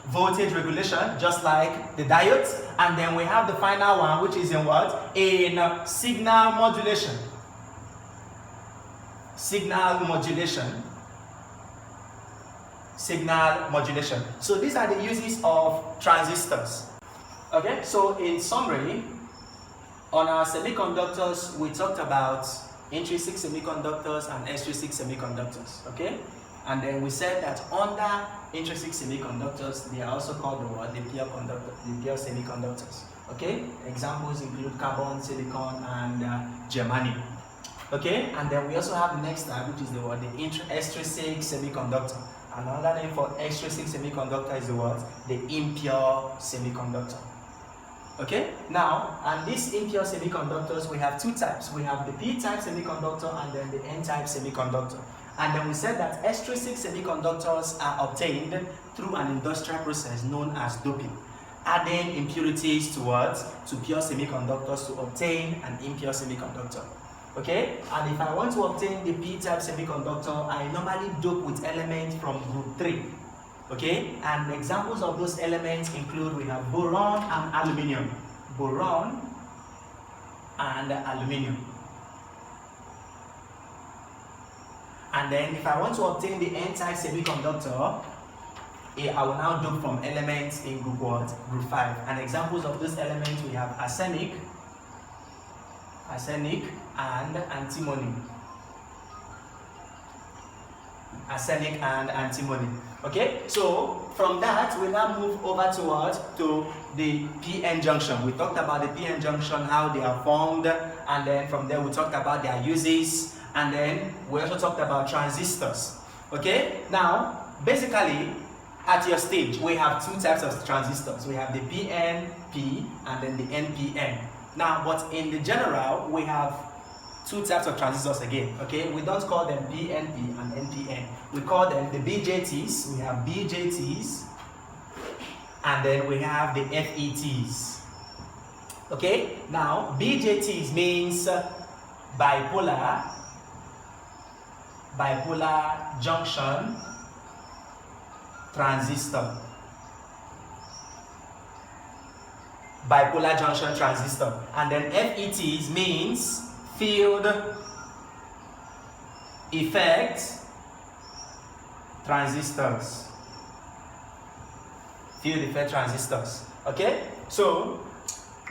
Voltage regulation, just like the diodes. And then we have the final one, which is in what? In signal modulation. Signal modulation. Signal modulation. So these are the uses of transistors. Okay, so in summary, on our semiconductors, we talked about intrinsic semiconductors and extrinsic semiconductors. Okay, and then we said that under intrinsic semiconductors, they are also called the what? The pure semiconductors. Okay, examples include carbon, silicon, and germanium. Okay, and then we also have the next type, which is the what? The extrinsic semiconductor. Another name for extrinsic semiconductor is the what? The impure semiconductor. Okay, now, and these impure semiconductors, we have two types. We have the p-type semiconductor and then the n-type semiconductor. And then we said that extrinsic semiconductors are obtained through an industrial process known as doping, adding impurities to what? To pure semiconductors to obtain an impure semiconductor. Okay, and if I want to obtain the p-type semiconductor, I normally dope with elements from group 3. Okay, and examples of those elements include, we have boron and aluminum. Boron and aluminum. And then if I want to obtain the n-type semiconductor, I will now dope from elements in group what? Group 5. And examples of those elements, we have arsenic and antimony. Arsenic and antimony. Okay, so from that we now move over to what? To the p-n junction. We talked about the p-n junction, how they are formed, and then from there we talked about their uses, and then we also talked about transistors. Okay, now basically at your stage we have two types of transistors. We have the PNP and then the NPN. Now, but in the general, we have two types of transistors again, okay? We don't call them PNP and NPN. We call them the BJTs. We have BJTs, and then we have the FETs. Okay? Now, BJTs means bipolar junction transistor. Bipolar junction transistor. And then FETs means field effect transistors. Field effect transistors. Okay? So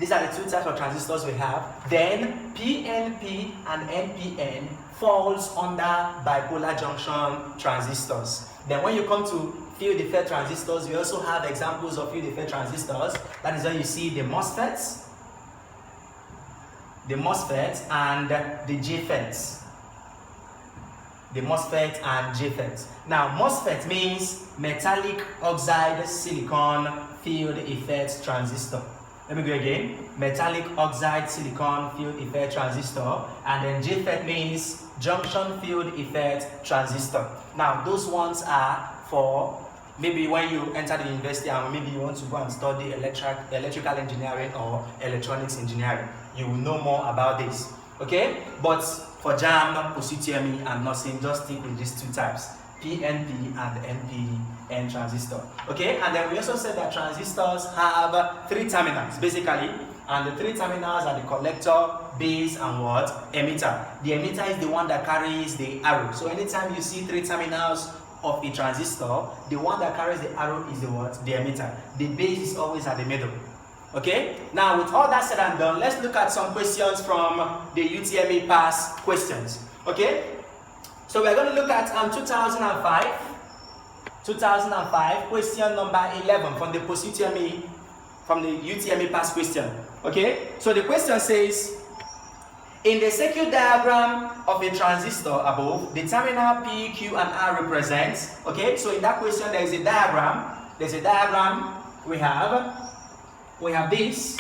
these are the two types of transistors we have. Then PNP and NPN falls under bipolar junction transistors. Then when you come to field effect transistors, we also have examples of field effect transistors. That is where you see the MOSFETs and the JFETs. The MOSFET and JFET. Now, MOSFET means metallic oxide silicon field effect transistor. Let me go again. Metallic oxide silicon field effect transistor. And then JFET means junction field effect transistor. Now, those ones are for maybe when you enter the university and maybe you want to go and study electrical engineering or electronics engineering. You will know more about this. Okay? But for JAM, post-UTME and nursing, just stick with these two types. PNP and NPN transistor. Okay? And then we also said that transistors have three terminals, basically. And the three terminals are the collector, base, and what? Emitter. The emitter is the one that carries the arrow. So anytime you see three terminals of a transistor, the one that carries the arrow is the what? The emitter. The base is always at the middle. Okay? Now, with all that said and done, let's look at some questions from the UTME past questions. Okay? So we're going to look at 2005 question number 11 from the post-UTME, from the UTME past question. Okay? So the question says, in the circuit diagram of a transistor above, the terminal P, Q, and R represents. Okay? So in that question, there is a diagram. There's a diagram. We have this.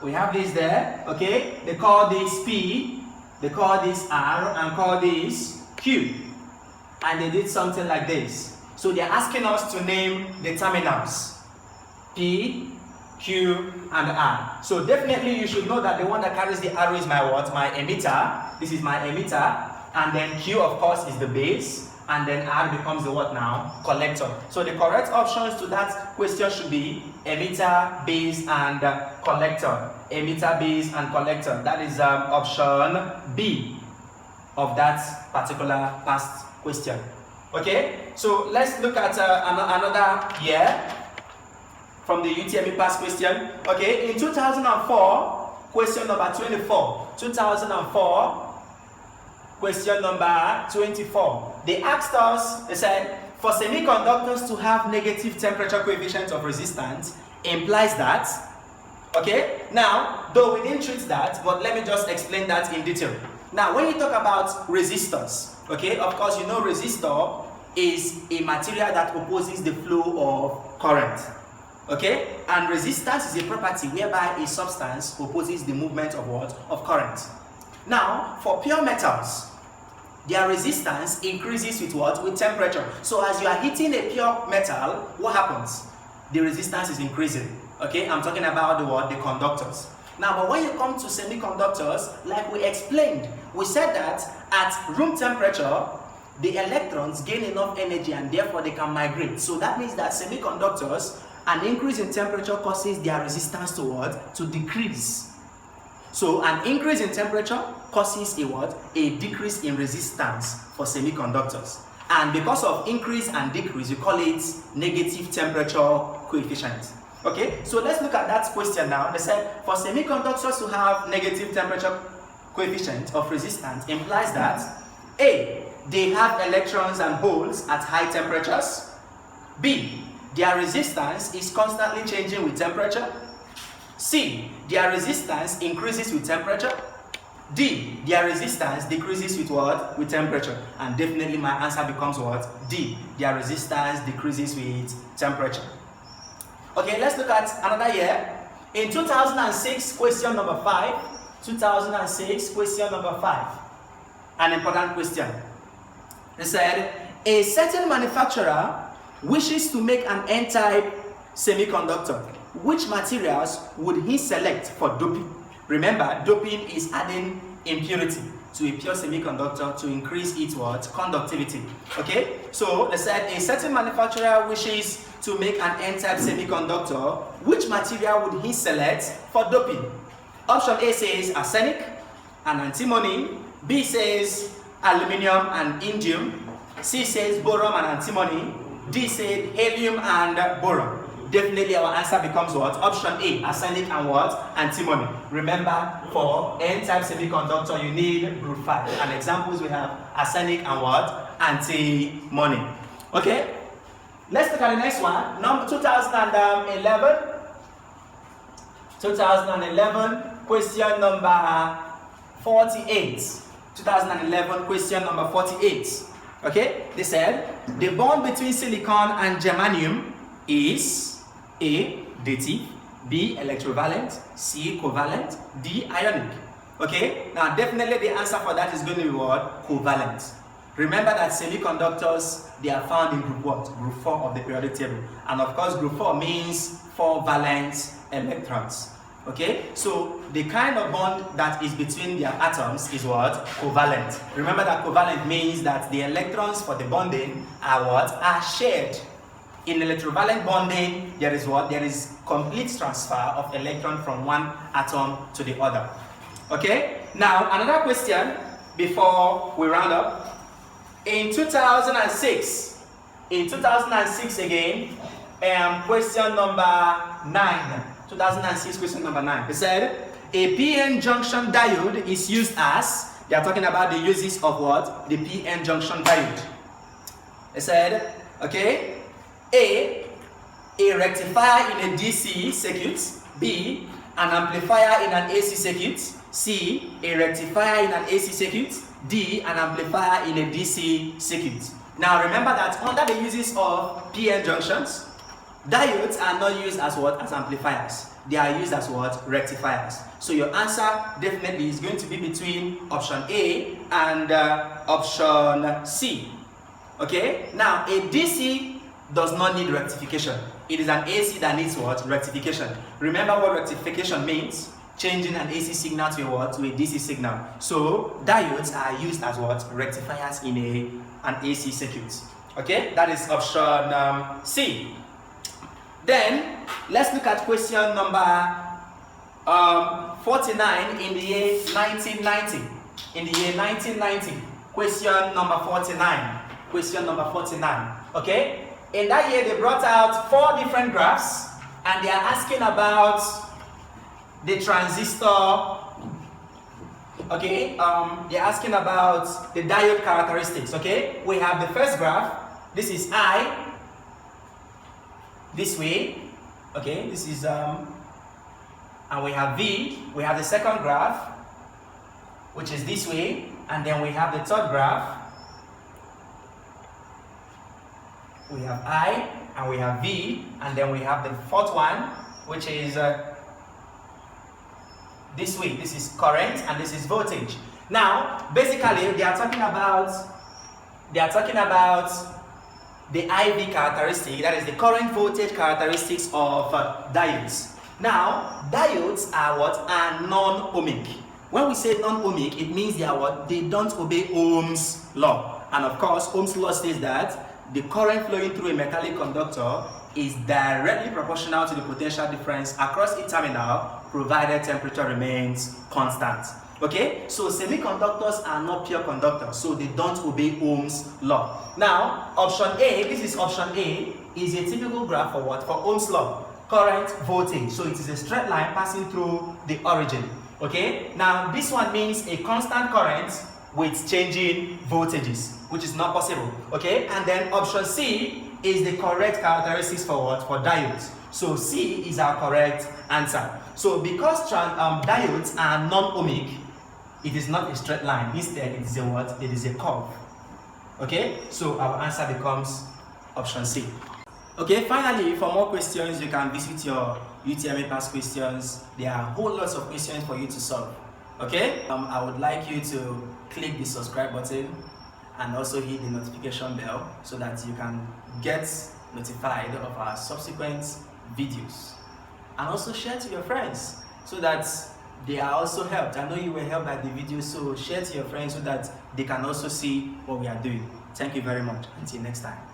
We have this there, okay? They call this P, they call this R, and call this Q. And they did something like this. So they're asking us to name the terminals. P, Q, and R. So definitely you should know that the one that carries the arrow is my what? My emitter. This is my emitter. And then Q, of course, is the base. And then R becomes the what now? Collector. So the correct options to that question should be emitter, base, and collector. Emitter, base, and collector. That is option B of that particular past question. Okay, so let's look at another year from the UTME past question. Okay, in 2004, question number 24. 2004. Question number 24. They asked us, they said, for semiconductors to have negative temperature coefficient of resistance implies that, okay? Now, though we didn't treat that, but let me just explain that in detail. Now, when you talk about resistors, okay, of course, you know resistor is a material that opposes the flow of current, okay? And resistance is a property whereby a substance opposes the movement of what? Of current. Now, for pure metals, their resistance increases with what? With temperature. So as you are heating a pure metal, what happens? The resistance is increasing. Okay, I'm talking about the what? The conductors. Now, but when you come to semiconductors, like we explained, we said that at room temperature, the electrons gain enough energy and therefore they can migrate. So that means that semiconductors, an increase in temperature causes their resistance to what? To decrease. So an increase in temperature causes a what? A decrease in resistance for semiconductors. And because of increase and decrease, you call it negative temperature coefficient. Okay, so let's look at that question now. They said for semiconductors to have negative temperature coefficient of resistance implies that A, they have electrons and holes at high temperatures. B, their resistance is constantly changing with temperature. C, their resistance increases with temperature. D, their resistance decreases with what? With temperature. And definitely my answer becomes what? D, their resistance decreases with temperature. Okay, let's look at another year. In 2006, question number 5. 2006, question number 5. An important question. It said, a certain manufacturer wishes to make an N-type semiconductor. Which materials would he select for doping? Remember, doping is adding impurity to a pure semiconductor to increase its what? Conductivity. Okay, so they said a certain manufacturer wishes to make an N-type semiconductor. Which material would he select for doping? Option A says arsenic and antimony. B says aluminium and indium. C says boron and antimony. D says helium and boron. Definitely our answer becomes what? Option A, arsenic and what? Antimony. Remember, for N-type semiconductor, you need group 5. And examples we have arsenic and what? Antimony. Okay? Let's look at the next one. Number 2011. 2011, question number 48. 2011, question number 48. Okay? They said, the bond between silicon and germanium is A, dative, B, electrovalent, C, covalent, D, ionic. Okay, now definitely the answer for that is going to be what? Covalent. Remember that semiconductors, they are found in group what? Group 4 of the periodic table. And of course, group 4 means 4 valence electrons. Okay, so the kind of bond that is between their atoms is what? Covalent. Remember that covalent means that the electrons for the bonding are what? Are shared. In electrovalent bonding, there is what? There is complete transfer of electron from one atom to the other. Okay? Now, another question before we round up. In 2006 again, question number 9. 2006, question number 9. It said, a PN junction diode is used as, they are talking about the uses of what? The PN junction diode. It said, okay, A rectifier in a DC circuit. B, an amplifier in an AC circuit. C, a rectifier in an AC circuit. D, an amplifier in a DC circuit. Now remember that under the uses of PN junctions, diodes are not used as what? As amplifiers. They are used as what? Rectifiers. So your answer definitely is going to be between option A and option C. Okay? Now a DC does not need rectification. It is an AC that needs what? Rectification. Remember what rectification means? Changing an AC signal to a what? To a DC signal. So diodes are used as what? Rectifiers in an AC circuit. Okay, that is option C. Then let's look at question number 49 in the year 1990. In the year 1990, question number 49. Question number 49. Okay. In that year, they brought out 4 different graphs, and they are asking about the transistor. Okay, they're asking about the diode characteristics. Okay, we have the first graph. This is I. This way. Okay, this is and we have V. We have the second graph, which is this way, and then we have the third graph. We have I, and we have V, and then we have the fourth one, which is this way. This is current, and this is voltage. Now, basically, they are talking about the IV characteristic, that is the current voltage characteristics of diodes. Now, diodes are what? Are non-ohmic. When we say non-ohmic, it means they are what? They don't obey Ohm's law. And of course, Ohm's law says that the current flowing through a metallic conductor is directly proportional to the potential difference across each terminal, provided temperature remains constant. Okay, so semiconductors are not pure conductors, so they don't obey Ohm's law. Now, option A, this is option A, is a typical graph for what? For Ohm's law. Current, voltage. So it is a straight line passing through the origin. Okay, now this one means a constant current with changing voltages, which is not possible. Okay, and then option C is the correct characteristics for what? For diodes. So C is our correct answer. So because diodes are non-ohmic, it is not a straight line. Instead, it is a what? It is a curve. Okay, so our answer becomes option C. Okay, finally, for more questions, you can visit your UTME past questions. There are whole lots of questions for you to solve. Okay, I would like you to click the subscribe button and also hit the notification bell so that you can get notified of our subsequent videos. And also share to your friends so that they are also helped. I know you were helped by the video, so share to your friends so that they can also see what we are doing. Thank you very much. Until next time.